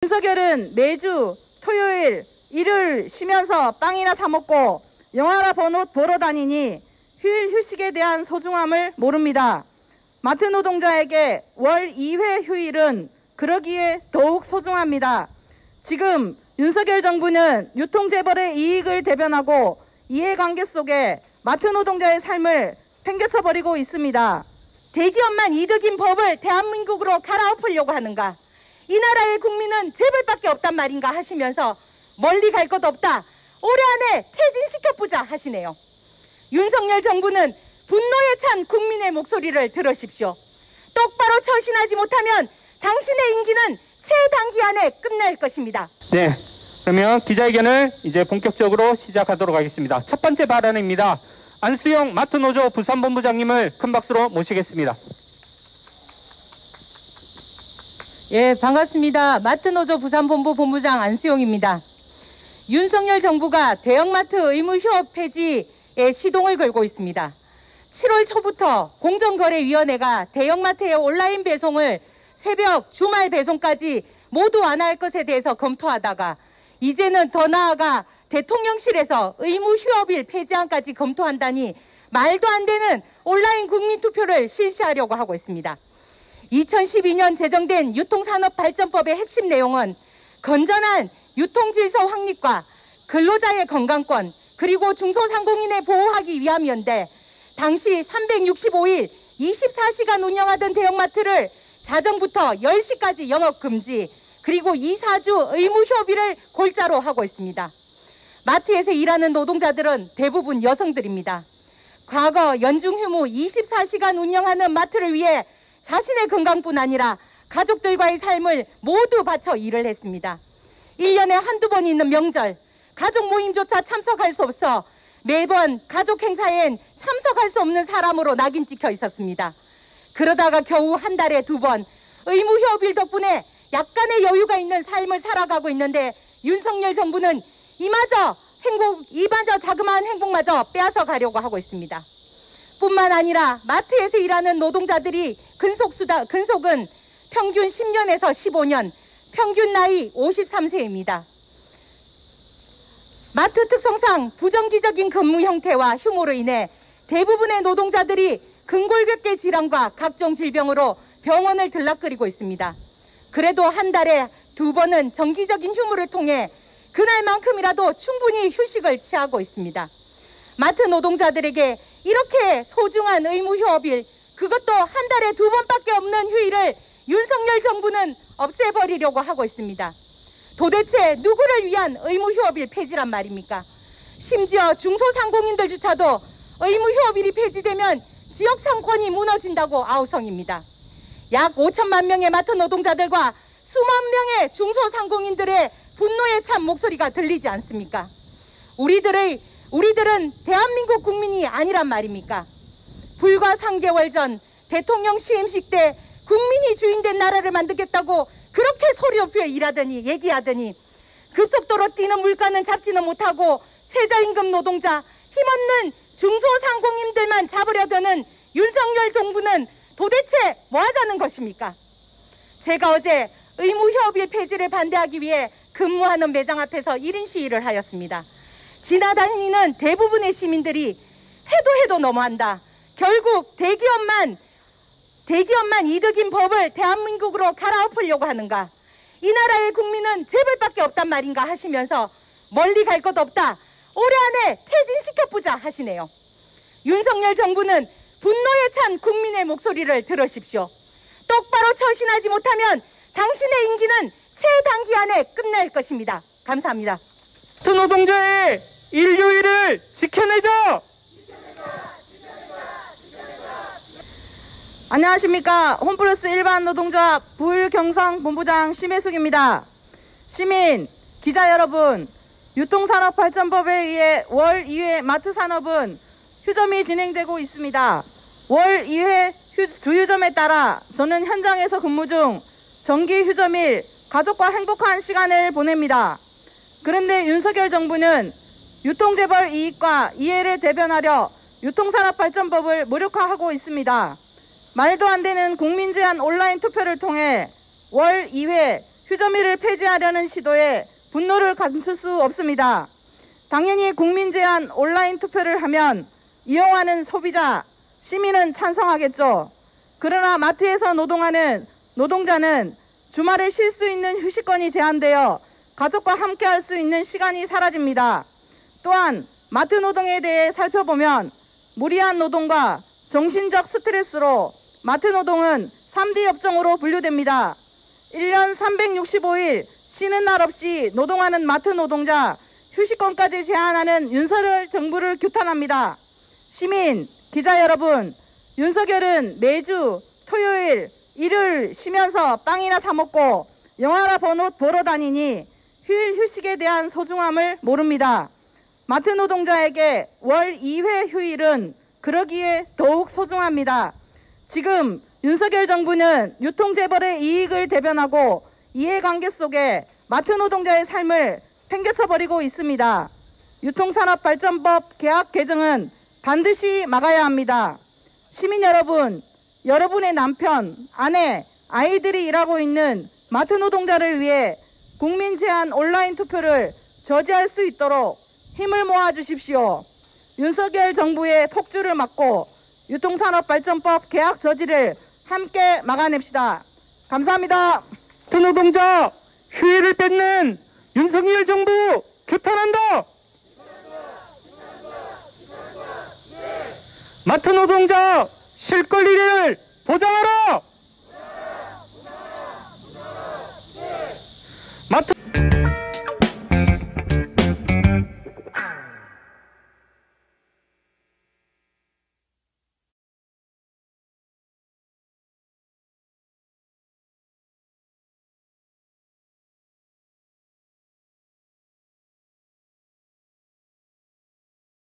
윤석열은 매주 토요일, 일요일 쉬면서 빵이나 사 먹고 영화나 보러 다니니 휴일 휴식에 대한 소중함을 모릅니다. 마트 노동자에게 월 2회 휴일은 그러기에 더욱 소중합니다. 지금 윤석열 정부는 유통재벌의 이익을 대변하고 이해관계 속에 마트 노동자의 삶을 팽개쳐버리고 있습니다. 대기업만 이득인 법을 대한민국으로 갈아엎으려고 하는가? 이 나라의 국민은 재벌밖에 없단 말인가 하시면서 멀리 갈 것 없다. 올해 안에 퇴진시켜보자 하시네요. 윤석열 정부는 분노에 찬 국민의 목소리를 들으십시오. 똑바로 처신하지 못하면 당신의 임기는 최단기 안에 끝날 것입니다. 네, 그러면 기자회견을 이제 본격적으로 시작하도록 하겠습니다. 첫 번째 발언입니다. 안수영 마트노조 부산본부장님을 큰 박수로 모시겠습니다. 예, 반갑습니다. 마트노조 부산본부 본부장 안수영입니다. 윤석열 정부가 대형마트 의무 휴업 폐지에 시동을 걸고 있습니다. 7월 초부터 공정거래위원회가 대형마트의 온라인 배송을 새벽, 주말 배송까지 모두 완화할 것에 대해서 검토하다가 이제는 더 나아가 대통령실에서 의무 휴업일 폐지안까지 검토한다니 말도 안 되는 온라인 국민투표를 실시하려고 하고 있습니다. 2012년 제정된 유통산업발전법의 핵심 내용은 건전한 유통질서 확립과 근로자의 건강권 그리고 중소상공인을 보호하기 위함이었는데 당시 365일 24시간 운영하던 대형마트를 자정부터 10시까지 영업금지 그리고 2, 4주 의무 휴업일을 골자로 하고 있습니다. 마트에서 일하는 노동자들은 대부분 여성들입니다. 과거 연중휴무 24시간 운영하는 마트를 위해 자신의 건강뿐 아니라 가족들과의 삶을 모두 바쳐 일을 했습니다. 1년에 한두 번 있는 명절, 가족 모임조차 참석할 수 없어 매번 가족 행사엔 참석할 수 없는 사람으로 낙인 찍혀 있었습니다. 그러다가 겨우 한 달에 2번 의무 휴업일 덕분에 약간의 여유가 있는 삶을 살아가고 있는데 윤석열 정부는 이마저 자그마한 행복마저 빼앗아 가려고 하고 있습니다. 뿐만 아니라 마트에서 일하는 노동자들이 근속은 평균 10년에서 15년, 평균 나이 53세입니다. 마트 특성상 부정기적인 근무 형태와 휴무로 인해 대부분의 노동자들이 근골격계 질환과 각종 질병으로 병원을 들락거리고 있습니다. 그래도 한 달에 2번은 정기적인 휴무를 통해 그날만큼이라도 충분히 휴식을 취하고 있습니다. 마트 노동자들에게 이렇게 소중한 의무 휴업일, 그것도 한 달에 2번밖에 없는 휴일을 윤석열 정부는 없애버리려고 하고 있습니다. 도대체 누구를 위한 의무 휴업일 폐지란 말입니까? 심지어 중소상공인들조차도 의무 휴업일이 폐지되면 지역 상권이 무너진다고 아우성입니다. 약 5천만 명의 마트 노동자들과 수만 명의 중소상공인들의 분노에 찬 목소리가 들리지 않습니까? 우리들은 대한민국 국민이 아니란 말입니까? 불과 3개월 전 대통령 취임식 때 국민이 주인된 나라를 만들겠다고 그렇게 소리 높여 얘기하더니 그 속도로 뛰는 물가는 잡지는 못하고 최저임금 노동자, 힘없는 중소상공인들만 잡으려 드는 윤석열 정부는 도대체 뭐 하자는 것입니까? 제가 어제 의무 휴업일 폐지를 반대하기 위해 근무하는 매장 앞에서 1인 시위를 하였습니다. 지나다니는 대부분의 시민들이 해도 너무한다. 결국 대기업만 이득인 법을 대한민국으로 갈아엎으려고 하는가? 이 나라의 국민은 재벌밖에 없단 말인가 하시면서 멀리 갈 것 없다. 올해 안에 퇴진시켜보자 하시네요. 윤석열 정부는 분노에 찬 국민의 목소리를 들으십시오. 똑바로 처신하지 못하면 당신의 임기는 최단기 안에 끝날 것입니다. 감사합니다. 노동자의 일요일을 지켜내자! 안녕하십니까. 홈플러스 일반 노동조합 불경성 본부장 심혜숙입니다. 시민, 기자 여러분, 유통산업발전법에 의해 월 2회 마트 산업은 휴점이 진행되고 있습니다. 월 2회 주휴점에 따라 저는 현장에서 근무 중 정기 휴점일 가족과 행복한 시간을 보냅니다. 그런데 윤석열 정부는 유통재벌 이익과 이해를 대변하려 유통산업발전법을 무력화하고 있습니다. 말도 안 되는 국민제한 온라인 투표를 통해 월 2회 휴저밀을 폐지하려는 시도에 분노를 감출 수 없습니다. 당연히 국민 제한 온라인 투표를 하면 이용하는 소비자, 시민은 찬성하겠죠. 그러나 마트에서 노동하는 노동자는 주말에 쉴 수 있는 휴식권이 제한되어 가족과 함께 할 수 있는 시간이 사라집니다. 또한 마트 노동에 대해 살펴보면 무리한 노동과 정신적 스트레스로 마트 노동은 3D 업종으로 분류됩니다. 1년 365일 쉬는 날 없이 노동하는 마트 노동자, 휴식권까지 제한하는 윤석열 정부를 규탄합니다. 시민, 기자 여러분, 윤석열은 매주 토요일, 일요일 쉬면서 빵이나 사 먹고 영화나 보러 다니니 휴일 휴식에 대한 소중함을 모릅니다. 마트 노동자에게 월 2회 휴일은 그러기에 더욱 소중합니다. 지금 윤석열 정부는 유통재벌의 이익을 대변하고 이해관계 속에 마트 노동자의 삶을 팽개쳐버리고 있습니다. 유통산업발전법 개학 개정은 반드시 막아야 합니다. 시민 여러분, 여러분의 남편, 아내, 아이들이 일하고 있는 마트 노동자를 위해 국민 제한 온라인 투표를 저지할 수 있도록 힘을 모아 주십시오. 윤석열 정부의 폭주를 막고 유통산업발전법 개학 저지를 함께 막아냅시다. 감사합니다. 마트 노동자 휴일을 뺏는 윤석열 정부 규탄한다. 마트 노동자 쉴 권리를 보장하라.